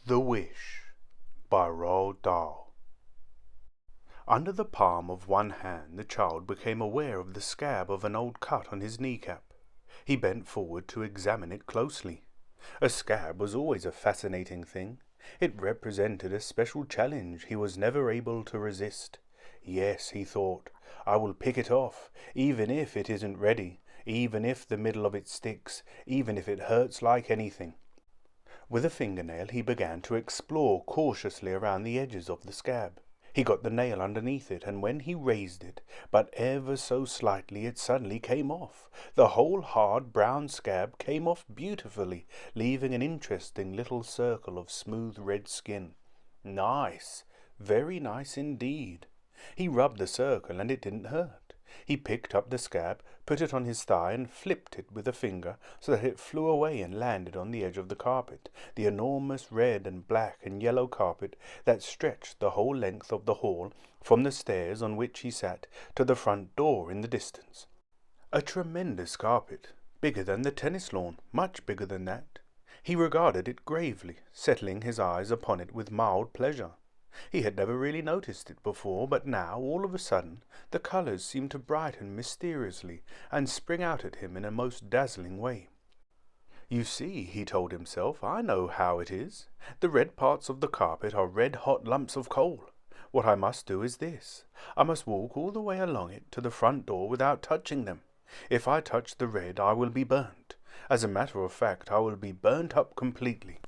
The Wish by Roald Dahl. Under the palm of one hand the child became aware of the scab of an old cut on his kneecap. He bent forward to examine it closely. A scab was always a fascinating thing. It represented a special challenge he was never able to resist. Yes, he thought, I will pick it off, even if it isn't ready, even if the middle of it sticks, even if it hurts like anything. With a fingernail he began to explore cautiously around the edges of the scab. He got the nail underneath it, and when he raised it, but ever so slightly, it suddenly came off. The whole hard brown scab came off beautifully, leaving an interesting little circle of smooth red skin. Nice, very nice indeed. He rubbed the circle, and it didn't hurt. He picked up the scab, put it on his thigh, and flipped it with a finger so that it flew away and landed on the edge of the carpet, the enormous red and black and yellow carpet that stretched the whole length of the hall from the stairs on which he sat to the front door in the distance. A tremendous carpet, bigger than the tennis lawn, much bigger than that. He regarded it gravely, settling his eyes upon it with mild pleasure. He had never really noticed it before, but now, all of a sudden, the colours seemed to brighten mysteriously and spring out at him in a most dazzling way. You see, he told himself, I know how it is. The red parts of the carpet are red-hot lumps of coal. What I must do is this. I must walk all the way along it to the front door without touching them. If I touch the red, I will be burnt. As a matter of fact, I will be burnt up completely.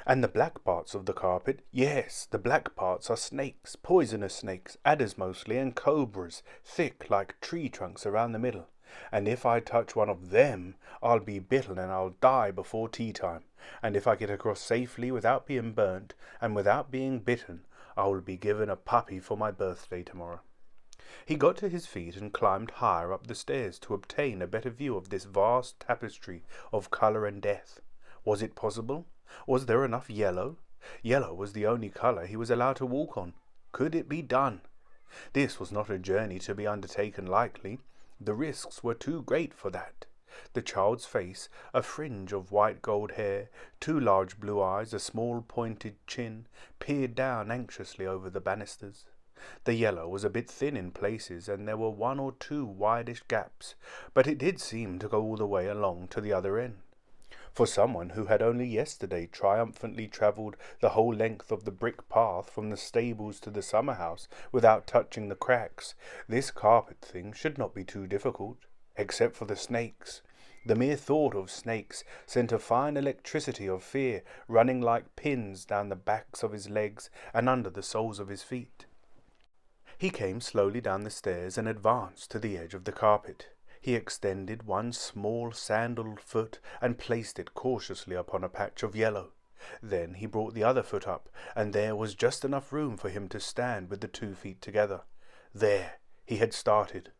And the black parts of the carpet, yes, the black parts are snakes, poisonous snakes, adders mostly, and cobras, thick like tree trunks around the middle. And if I touch one of them, I'll be bitten and I'll die before tea time. And if I get across safely without being burnt and without being bitten, I will be given a puppy for my birthday tomorrow. He got to his feet and climbed higher up the stairs to obtain a better view of this vast tapestry of colour and death. Was it possible? Was there enough yellow? Yellow was the only colour he was allowed to walk on. Could it be done? This was not a journey to be undertaken lightly. The risks were too great for that. The child's face, a fringe of white gold hair, two large blue eyes, a small pointed chin, peered down anxiously over the banisters. The yellow was a bit thin in places, and there were one or two wideish gaps, but it did seem to go all the way along to the other end. For someone who had only yesterday triumphantly travelled the whole length of the brick path from the stables to the summer house without touching the cracks, this carpet thing should not be too difficult, except for the snakes. The mere thought of snakes sent a fine electricity of fear running like pins down the backs of his legs and under the soles of his feet. He came slowly down the stairs and advanced to the edge of the carpet. He extended one small sandalled foot and placed it cautiously upon a patch of yellow. Then he brought the other foot up, and there was just enough room for him to stand with the 2 feet together. There, he had started.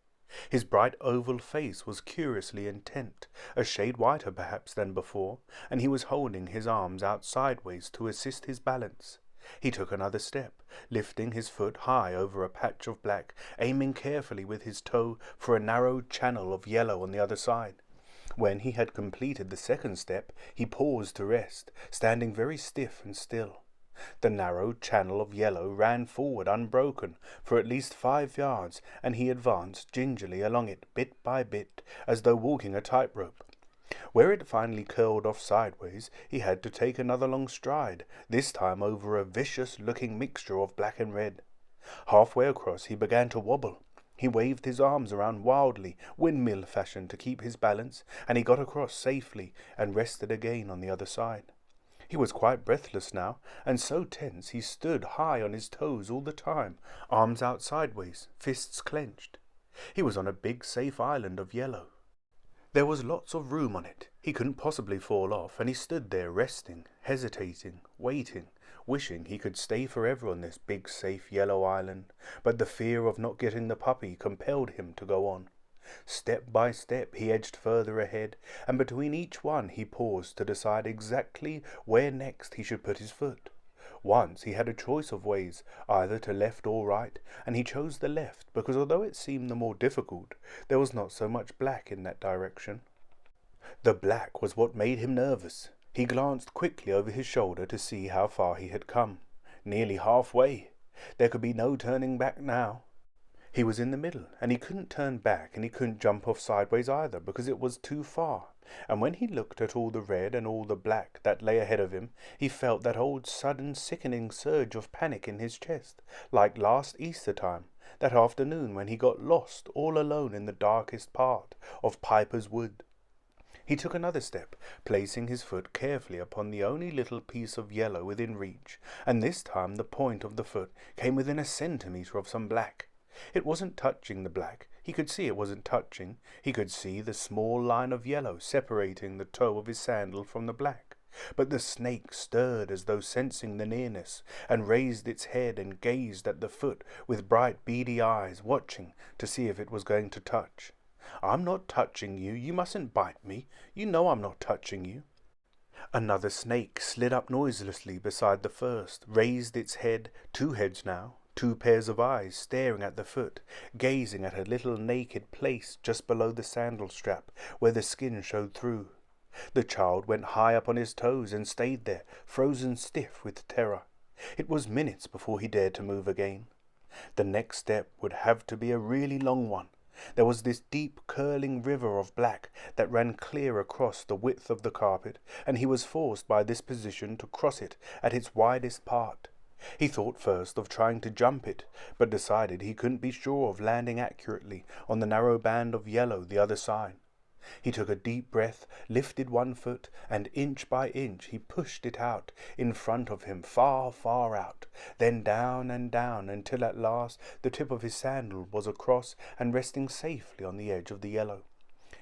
His bright oval face was curiously intent, a shade whiter perhaps than before, and he was holding his arms out sideways to assist his balance. He took another step, lifting his foot high over a patch of black, aiming carefully with his toe for a narrow channel of yellow on the other side. When he had completed the second step, he paused to rest, standing very stiff and still. The narrow channel of yellow ran forward unbroken for at least 5 yards, and he advanced gingerly along it bit by bit, as though walking a tightrope. Where it finally curled off sideways, he had to take another long stride, this time over a vicious-looking mixture of black and red. Halfway across he began to wobble. He waved his arms around wildly, windmill fashion, to keep his balance, and he got across safely and rested again on the other side. He was quite breathless now, and so tense he stood high on his toes all the time, arms out sideways, fists clenched. He was on a big safe island of yellow. There was lots of room on it. He couldn't possibly fall off, and he stood there resting, hesitating, waiting, wishing he could stay forever on this big safe yellow island, but the fear of not getting the puppy compelled him to go on. Step by step he edged further ahead, and between each one he paused to decide exactly where next he should put his foot. Once he had a choice of ways, either to left or right, and he chose the left because although it seemed the more difficult, there was not so much black in that direction. The black was what made him nervous. He glanced quickly over his shoulder to see how far he had come. Nearly halfway. There could be no turning back now. He was in the middle, and he couldn't turn back, and he couldn't jump off sideways either, because it was too far. And when he looked at all the red and all the black that lay ahead of him, he felt that old sudden sickening surge of panic in his chest, like last Easter time, that afternoon when he got lost all alone in the darkest part of Piper's Wood. He took another step, placing his foot carefully upon the only little piece of yellow within reach, and this time the point of the foot came within a centimetre of some black. It wasn't touching the black. He could see it wasn't touching. He could see the small line of yellow separating the toe of his sandal from the black. But the snake stirred as though sensing the nearness, and raised its head and gazed at the foot with bright beady eyes, watching to see if it was going to touch. "I'm not touching you. You mustn't bite me. You know I'm not touching you." Another snake slid up noiselessly beside the first, raised its head, two heads now, two pairs of eyes staring at the foot, gazing at a little naked place just below the sandal strap, where the skin showed through. The child went high up on his toes and stayed there, frozen stiff with terror. It was minutes before he dared to move again. The next step would have to be a really long one. There was this deep curling river of black that ran clear across the width of the carpet, and he was forced by this position to cross it at its widest part. He thought first of trying to jump it, but decided he couldn't be sure of landing accurately on the narrow band of yellow the other side. He took a deep breath, lifted one foot, and inch by inch he pushed it out in front of him, far, far out, then down and down until at last the tip of his sandal was across and resting safely on the edge of the yellow.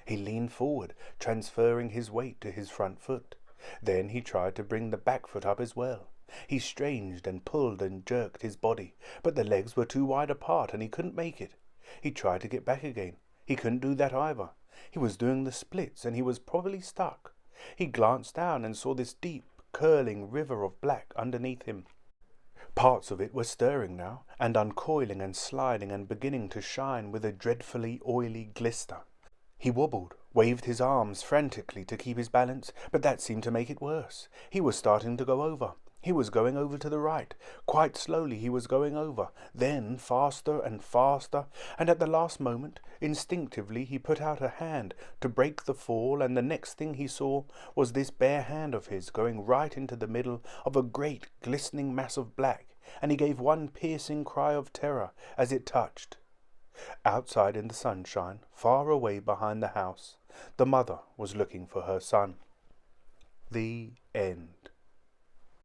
He leaned forward, transferring his weight to his front foot. Then he tried to bring the back foot up as well. He strained and pulled and jerked his body, but the legs were too wide apart and he couldn't make it. He tried to get back again. He couldn't do that either. He was doing the splits, and he was probably stuck. He glanced down and saw this deep, curling river of black underneath him. Parts of it were stirring now, and uncoiling and sliding and beginning to shine with a dreadfully oily glister. He wobbled, waved his arms frantically to keep his balance, but that seemed to make it worse. He was starting to go over. He was going over to the right. Quite slowly he was going over, then faster and faster, and at the last moment, instinctively he put out a hand to break the fall, and the next thing he saw was this bare hand of his going right into the middle of a great glistening mass of black, and he gave one piercing cry of terror as it touched. Outside in the sunshine, far away behind the house, the mother was looking for her son. The end.